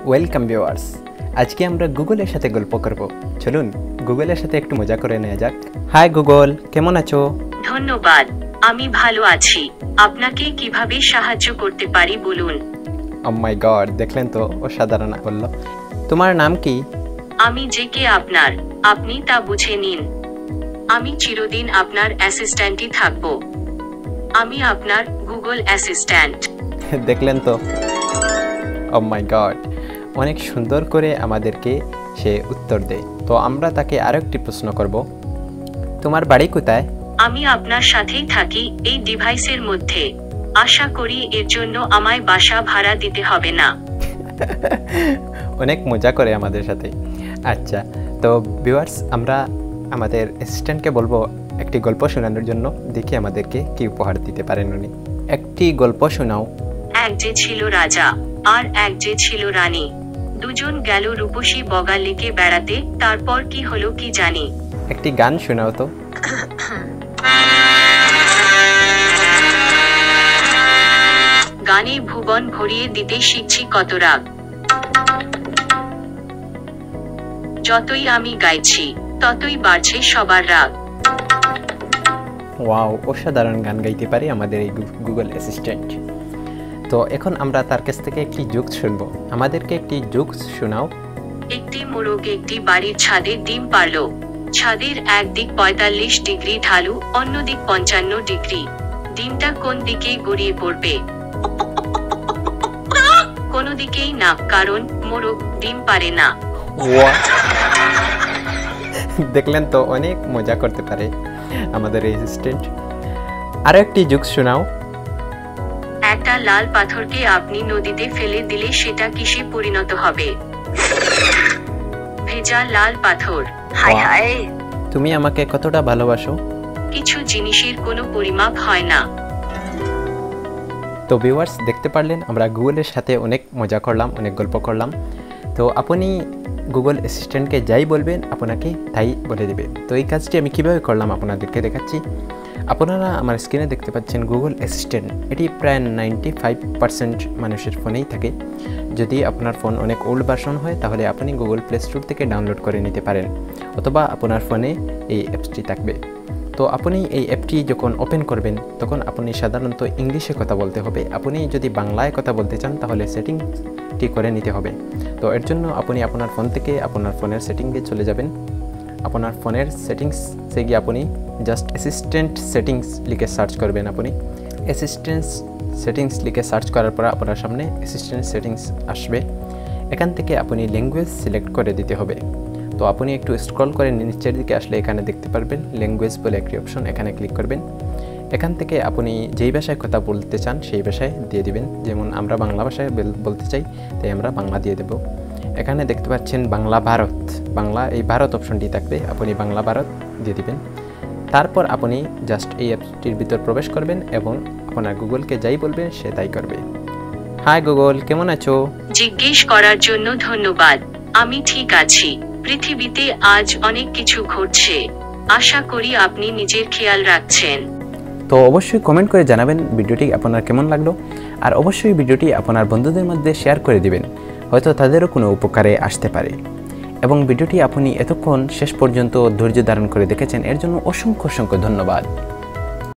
Welcome viewers. আজকে আমরা গুগলের সাথে গল্প করব। চলুন গুগলের সাথে একটু মজা করে নেওয়া যাক। হাই গুগল, কেমন আছো? ধন্যবাদ, আমি ভালো আছি। আপনাকে কিভাবে সাহায্য করতে পারি বলুন। ও মাই গড, দেখলেন তো অসাধারণ বললো। তোমার নাম কি? আমি যে কে আপনার, আপনি তা বুঝে নিন। আমি চিরদিন আপনার অ্যাসিস্ট্যান্টই থাকব। আমি আপনার গুগল অ্যাসিস্ট্যান্ট। দেখলেন তো, ও মাই গড, অনেক সুন্দর করে আমাদেরকে সে উত্তর দেয়। তো আমরা তাকে আরো একটি প্রশ্ন করব। তোমার বাড়ি কোথায়? আমি আপনার সাথেই থাকি এই ডিভাইসের মধ্যে। আশা করি এর জন্য আমায় বাসা ভাড়া দিতে হবে না। অনেক মজা করে আমাদের সাথে। আচ্ছা, তো ভিউয়ার্স, আমরা আমাদের অ্যাসিস্ট্যান্টকে বলবো একটি গল্প শোনানোর জন্য। দেখি আমাদেরকে কি উপহার দিতে পারেন উনি। একটি গল্প শোনাও। এক যে ছিল রাজা, আর এক যে ছিল রানী। দুজন গেল রূপসী বগা লেকে বেড়াতে, তারপর কি হলো কি জানি। একটি গান শোনাও তো। গানে ভুবন ভরিয়ে দিতে শিখছি কত রাগ। যতই আমি গাইছি ততই বাড়ছে সবার রাগ। ওয়াও, অসাধারণ গান গাইতে পারে আমাদের এই গুগল অ্যাসিস্ট্যান্ট। তো এখন আমরা তার কাছ থেকে একটি জোকস শুনবো। আমাদেরকে একটি জোকস শোনাও। একটি মোরগ একটি বাড়ির ছাদে ডিম পারল। ছাদের একদিক ৪৫ ডিগ্রি ঢালু, অন্যদিক ৫৫ ডিগ্রি। ডিমটা কোন দিকে গড়িয়ে পড়বে? কোনো দিকেই না, কারণ মোরগ ডিম পারে না। দেখলেন তো, অনেক মজা করতে পারে আমাদের এই অ্যাসিস্ট্যান্ট। আরো একটি জোকস শোনাও। একটা লাল পাথরকে আপনি নদীতে ফেলে দিলে সেটা কিসে পরিণত হবে? ভেজা লাল পাথর। হায় হায়, তুমি আমাকে কতটা ভালোবাসো? কিছু জিনিসের কোনো পরিমাপ হয় না। তো ভিউয়ার্স, দেখতে পারলেন আমরা গুগলের সাথে অনেক মজা করলাম, অনেক গল্প করলাম। তো আপনি গুগল অ্যাসিস্ট্যান্টকে যাই বলবেন আপনাকে তাই বলে দেবে। তো এই কাজটি আমি কীভাবে করলাম আপনাদেরকে দেখাচ্ছি। আপনারা আমার স্ক্রিনে দেখতে পাচ্ছেন গুগল অ্যাসিস্ট্যান্ট। এটি প্রায় 95% মানুষের ফোনেই থাকে। যদি আপনার ফোন অনেক ওল্ড ভার্সন হয় তাহলে আপনি গুগল প্লে স্টোর থেকে ডাউনলোড করে নিতে পারেন, অথবা আপনার ফোনে এই অ্যাপসটি থাকবে। তো আপনি এই অ্যাপটি যখন ওপেন করবেন তখন আপনি সাধারণত ইংলিশে কথা বলতে হবে। আপনি যদি বাংলায় কথা বলতে চান তাহলে সেটিংটি করে নিতে হবে। তো এর জন্য আপনি আপনার ফোন থেকে আপনার ফোনের সেটিংয়ে চলে যাবেন। আপনার ফোনের সেটিংসে গিয়ে আপনি জাস্ট অ্যাসিস্ট্যান্ট সেটিংস লিখে সার্চ করবেন। আপনি অ্যাসিস্ট্যান্ট সেটিংস লিখে সার্চ করার পর আপনার সামনে অ্যাসিস্ট্যান্ট সেটিংস আসবে। এখান থেকে আপনি ল্যাঙ্গুয়েজ সিলেক্ট করে দিতে হবে। তো আপনি একটু স্ক্রল করে নিচের দিকে আসলে এখানে দেখতে পারবেন ল্যাঙ্গুয়েজ বলে একটি অপশন, এখানে ক্লিক করবেন। এখান থেকে আপনি যেই ভাষায় কথা বলতে চান সেই ভাষায় দিয়ে দিবেন। যেমন আমরা বাংলা ভাষায় বলতে চাই, তাই আমরা বাংলা দিয়ে দেব। এখানে দেখতে পাচ্ছেন বাংলা ভারত, বাংলা এই ভারত অপশনটি থাকবে, আপনি বাংলা ভারত দিয়ে দিবেন। তারপর আপনি জাস্ট এই অ্যাপসটির ভিতর প্রবেশ করবেন এবং আপনার গুগলকে যাই বলবেন সে তাই করবে। হাই গুগল, কেমন আছো? জিজ্ঞেস করার জন্য ধন্যবাদ। আমি ঠিক আছি। পৃথিবীতে আজ অনেক কিছু ঘটছে। আশা করি আপনি নিজের খেয়াল রাখছেন। তো অবশ্যই কমেন্ট করে জানাবেন ভিডিওটি আপনার কেমন লাগলো, আর অবশ্যই ভিডিওটি আপনার বন্ধুদের মধ্যে শেয়ার করে দিবেন, হয়তো তাদেরও কোনো উপকারে আসতে পারে। এবং ভিডিওটি আপনি এতক্ষণ শেষ পর্যন্ত ধৈর্য ধারণ করে দেখেছেন, এর জন্য অসংখ্য অসংখ্য ধন্যবাদ।